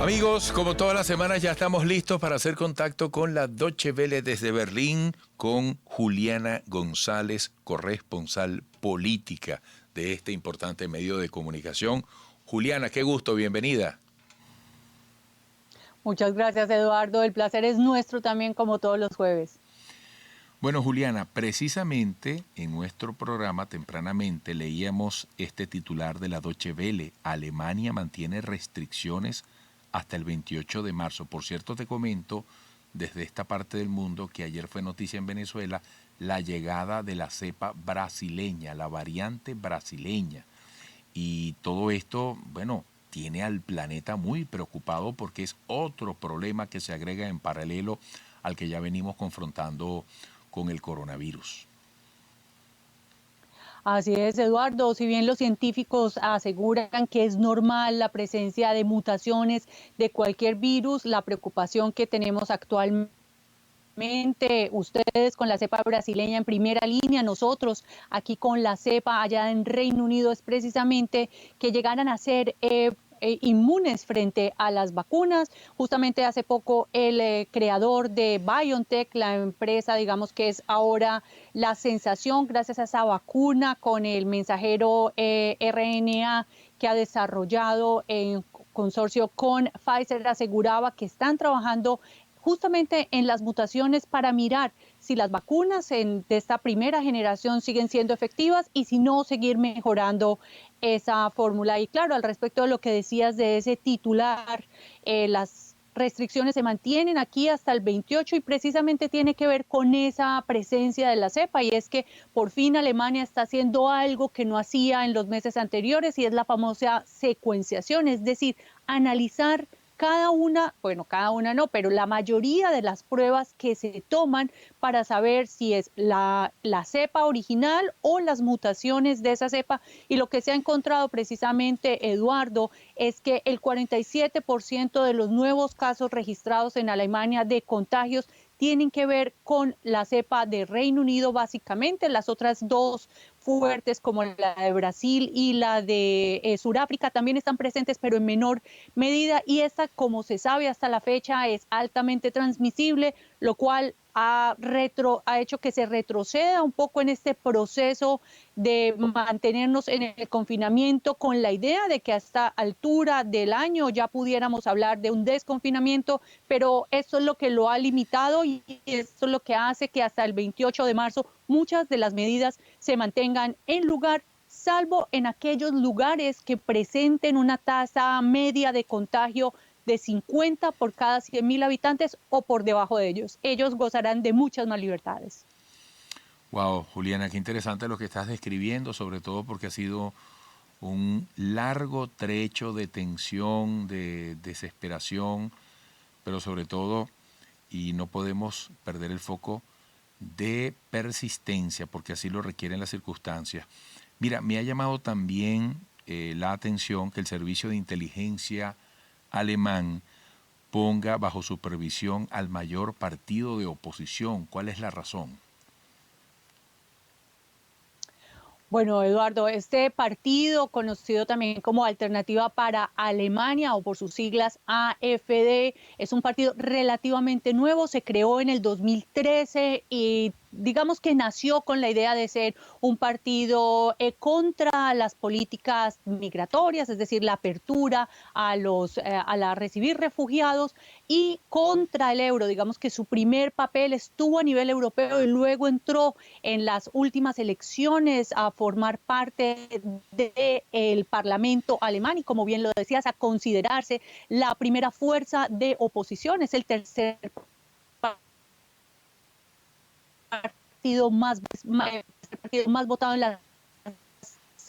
Amigos, como todas las semanas ya estamos listos para hacer contacto con la Deutsche Welle desde Berlín, con Juliana González, corresponsal política de este importante medio de comunicación. Juliana, qué gusto, bienvenida. Muchas gracias, Eduardo. El placer es nuestro también, como todos los jueves. Bueno, Juliana, precisamente en nuestro programa tempranamente leíamos este titular de la Deutsche Welle: Alemania mantiene restricciones hasta el 28 de marzo. Por cierto, te comento desde esta parte del mundo que ayer fue noticia en Venezuela la llegada de la cepa brasileña, la variante brasileña. Y todo esto, bueno, tiene al planeta muy preocupado porque es otro problema que se agrega en paralelo al que ya venimos confrontando con el coronavirus. Así es, Eduardo. Si bien los científicos aseguran que es normal la presencia de mutaciones de cualquier virus, la preocupación que tenemos actualmente, ustedes con la cepa brasileña en primera línea, nosotros aquí con la cepa allá en Reino Unido, es precisamente que llegaran a ser inmunes frente a las vacunas. Justamente hace poco el creador de BioNTech, la empresa, digamos, que es ahora la sensación gracias a esa vacuna con el mensajero RNA que ha desarrollado en consorcio con Pfizer, aseguraba que están trabajando justamente en las mutaciones para mirar si las vacunas de esta primera generación siguen siendo efectivas y si no, seguir mejorando esa fórmula. Y claro, al respecto de lo que decías de ese titular, las restricciones se mantienen aquí hasta el 28 y precisamente tiene que ver con esa presencia de la cepa, y es que por fin Alemania está haciendo algo que no hacía en los meses anteriores, y es la famosa secuenciación, es decir, analizar cada una no, pero la mayoría de las pruebas que se toman para saber si es la cepa original o las mutaciones de esa cepa. Y lo que se ha encontrado precisamente, Eduardo, es que el 47% de los nuevos casos registrados en Alemania de contagios tienen que ver con la cepa de Reino Unido básicamente. Las otras dos fuertes, como la de Brasil y la de Sudáfrica, también están presentes, pero en menor medida. Y esta, como se sabe hasta la fecha, es altamente transmisible, lo cual ha hecho que se retroceda un poco en este proceso de mantenernos en el confinamiento, con la idea de que a esta altura del año ya pudiéramos hablar de un desconfinamiento, pero esto es lo que lo ha limitado y esto es lo que hace que hasta el 28 de marzo muchas de las medidas se mantengan en lugar, salvo en aquellos lugares que presenten una tasa media de contagio de 50 por cada 100.000 habitantes o por debajo de ellos. Ellos gozarán de muchas más libertades. Wow, Juliana, qué interesante lo que estás describiendo, sobre todo porque ha sido un largo trecho de tensión, de desesperación, pero sobre todo, y no podemos perder el foco, de persistencia, porque así lo requieren las circunstancias. Mira, me ha llamado también la atención que el servicio de inteligencia alemán ponga bajo supervisión al mayor partido de oposición. ¿Cuál es la razón? Bueno, Eduardo, este partido, conocido también como Alternativa para Alemania o por sus siglas AfD, es un partido relativamente nuevo, se creó en el 2013 y digamos que nació con la idea de ser un partido contra las políticas migratorias, es decir, la apertura a recibir refugiados, y contra el euro. Digamos que su primer papel estuvo a nivel europeo y luego entró en las últimas elecciones a formar parte del Parlamento alemán y, como bien lo decías, a considerarse la primera fuerza de oposición. Es el tercer partido más votado en la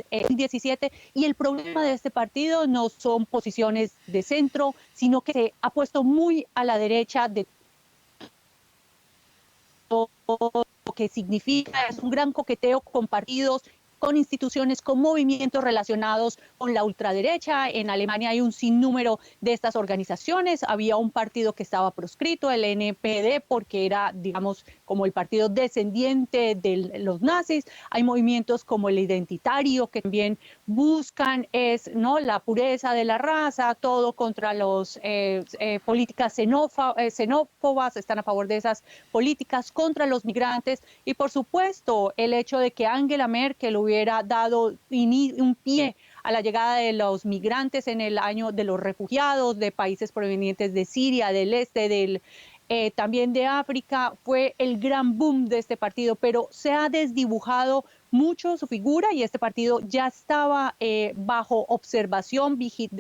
17, y el problema de este partido no son posiciones de centro, sino que se ha puesto muy a la derecha de todo lo que significa, es un gran coqueteo con partidos con instituciones, con movimientos relacionados con la ultraderecha. En Alemania hay un sinnúmero de estas organizaciones. Había un partido que estaba proscrito, el NPD, porque era, digamos, como el partido descendiente de los nazis. Hay movimientos como el Identitario, que también buscan ¿no?, la pureza de la raza, todo contra las políticas xenófobas, están a favor de esas políticas contra los migrantes. Y por supuesto, el hecho de que Angela Merkel hubiera dado un pie a la llegada de los migrantes en el año de los refugiados de países provenientes de Siria, del este, también de África, fue el gran boom de este partido, pero se ha desdibujado mucho su figura y este partido ya estaba bajo observación,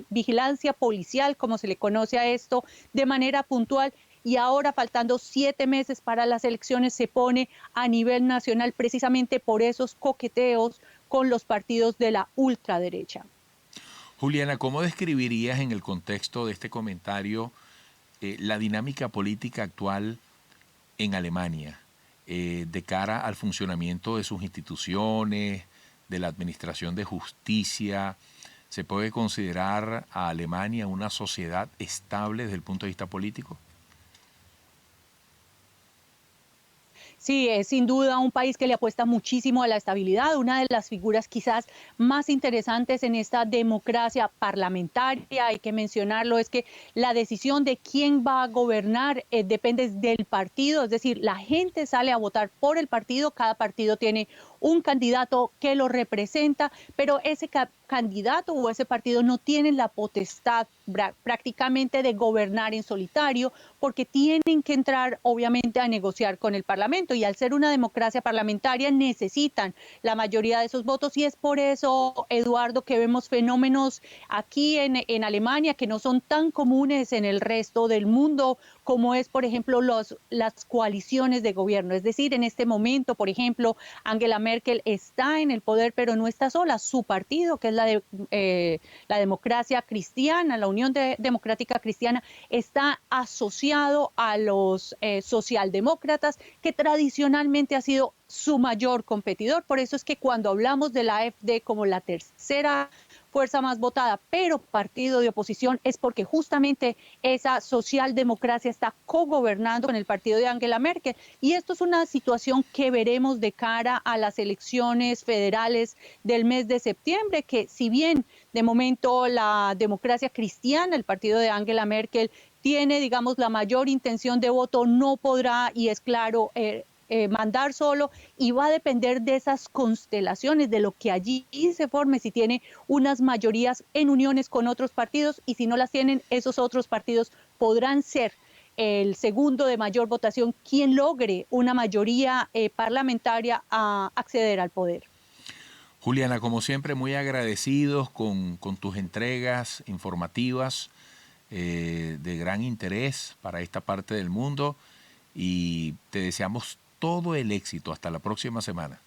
vigilancia policial, como se le conoce a esto, de manera puntual. Y ahora, faltando 7 meses para las elecciones, se pone a nivel nacional precisamente por esos coqueteos con los partidos de la ultraderecha. Juliana, ¿cómo describirías en el contexto de este comentario la dinámica política actual en Alemania de cara al funcionamiento de sus instituciones, de la administración de justicia? ¿Se puede considerar a Alemania una sociedad estable desde el punto de vista político? Sí, es sin duda un país que le apuesta muchísimo a la estabilidad. Una de las figuras quizás más interesantes en esta democracia parlamentaria, hay que mencionarlo, es que la decisión de quién va a gobernar depende del partido, es decir, la gente sale a votar por el partido, cada partido tiene un candidato que lo representa, pero ese candidato o ese partido no tienen la potestad prácticamente de gobernar en solitario, porque tienen que entrar obviamente a negociar con el Parlamento, y al ser una democracia parlamentaria necesitan la mayoría de esos votos, y es por eso, Eduardo, que vemos fenómenos aquí en Alemania que no son tan comunes en el resto del mundo, como es, por ejemplo, las coaliciones de gobierno. Es decir, en este momento, por ejemplo, Angela Merkel está en el poder, pero no está sola. Su partido, que es la democracia cristiana, la Unión Democrática Cristiana, está asociado a los socialdemócratas, que tradicionalmente ha sido su mayor competidor. Por eso es que cuando hablamos de la AfD como la tercera fuerza más votada, pero partido de oposición, es porque justamente esa socialdemocracia está cogobernando con el partido de Angela Merkel. Y esto es una situación que veremos de cara a las elecciones federales del mes de septiembre, que si bien de momento la democracia cristiana, el partido de Angela Merkel, tiene, digamos, la mayor intención de voto, no podrá, y es claro, mandar solo, y va a depender de esas constelaciones, de lo que allí se forme, si tiene unas mayorías en uniones con otros partidos, y si no las tienen, esos otros partidos podrán ser el segundo de mayor votación quien logre una mayoría parlamentaria a acceder al poder. Juliana, como siempre, muy agradecidos con tus entregas informativas de gran interés para esta parte del mundo, y te deseamos todo el éxito. Hasta la próxima semana.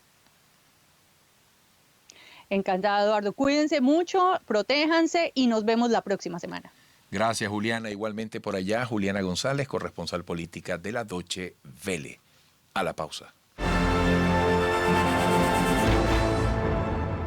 Encantada, Eduardo. Cuídense mucho, protéjanse y nos vemos la próxima semana. Gracias, Juliana. Igualmente por allá, Juliana González, corresponsal política de la Deutsche Welle. A la pausa.